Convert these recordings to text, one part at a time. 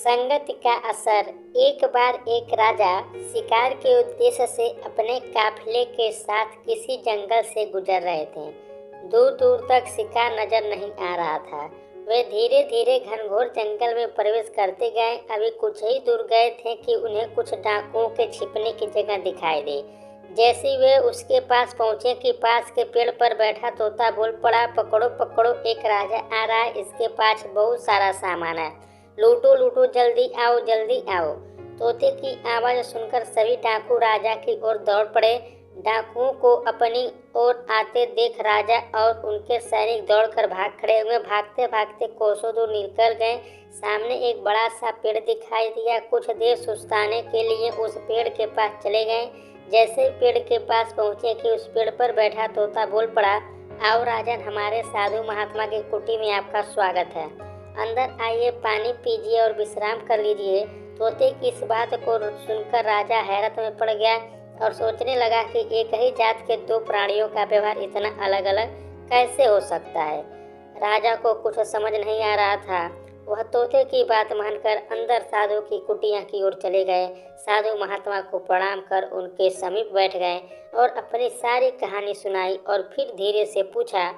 संगत का असर। एक बार एक राजा शिकार के उद्देश्य से अपने काफिले के साथ किसी जंगल से गुजर रहे थे। दूर दूर तक शिकार नजर नहीं आ रहा था। वे धीरे धीरे घनघोर जंगल में प्रवेश करते गए। अभी कुछ ही दूर गए थे कि उन्हें कुछ डाकुओं के छिपने की जगह दिखाई दी। जैसे ही वे उसके पास पहुंचे कि पास के पेड़ पर बैठा तोता बोल पड़ा, पकड़ो पकड़ो, एक राजा आ रहा है, इसके पास बहुत सारा सामान है, लूटो लूटो, जल्दी आओ जल्दी आओ। तोते की आवाज़ सुनकर सभी डाकू राजा की ओर दौड़ पड़े। डाकुओं को अपनी ओर आते देख राजा और उनके सैनिक दौड़कर भाग खड़े हुए। भागते भागते कोसों दूर निकल गए। सामने एक बड़ा सा पेड़ दिखाई दिया। कुछ देर सुस्ताने के लिए उस पेड़ के पास चले गए। जैसे ही पेड़ के पास पहुंचे कि उस पेड़ पर बैठा तोता बोल पड़ा, आओ राजन, हमारे साधु महात्मा की कुटी में आपका स्वागत है। अंदर आइए, पानी पीजिए और विश्राम कर लीजिए। तोते की इस बात को सुनकर राजा हैरत में पड़ गया और सोचने लगा कि एक ही जात के दो प्राणियों का व्यवहार इतना अलग अलग कैसे हो सकता है। राजा को कुछ समझ नहीं आ रहा था। वह तोते की बात मानकर अंदर साधु की कुटिया की ओर चले गए। साधु महात्मा को प्रणाम कर उनके समीप बैठ गए और अपनी सारी कहानी सुनाई और फिर धीरे से पूछा,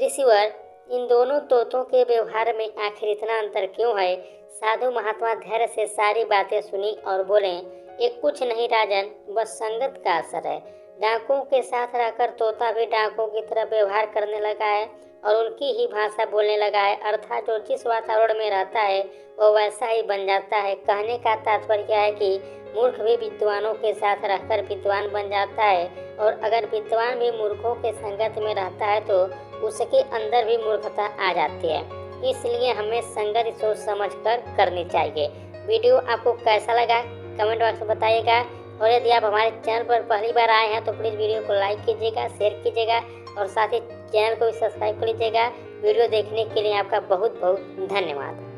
ऋषिवर, इन दोनों तोतों के व्यवहार में आखिर इतना अंतर क्यों है? साधु महात्मा धैर्य से सारी बातें सुनी और बोले, ये कुछ नहीं राजन, बस संगत का असर है। डाकुओं के साथ रहकर तोता भी डाकुओं की तरह व्यवहार करने लगा है और उनकी ही भाषा बोलने लगा है। अर्थात जो जिस वातावरण में रहता है वो वैसा ही बन जाता है। कहने का तात्पर्य है कि मूर्ख भी विद्वानों के साथ रहकर विद्वान बन जाता है और अगर विद्वान भी मूर्खों के संगत में रहता है तो उसके अंदर भी मूर्खता आ जाती है। इसलिए हमें संगत सोच समझ कर करनी चाहिए। वीडियो आपको कैसा लगा कमेंट बॉक्स में बताइएगा और यदि आप हमारे चैनल पर पहली बार आए हैं तो प्लीज़ वीडियो को लाइक कीजिएगा, शेयर कीजिएगा और साथ ही चैनल को भी सब्सक्राइब कर लीजिएगा। वीडियो देखने के लिए आपका बहुत बहुत धन्यवाद।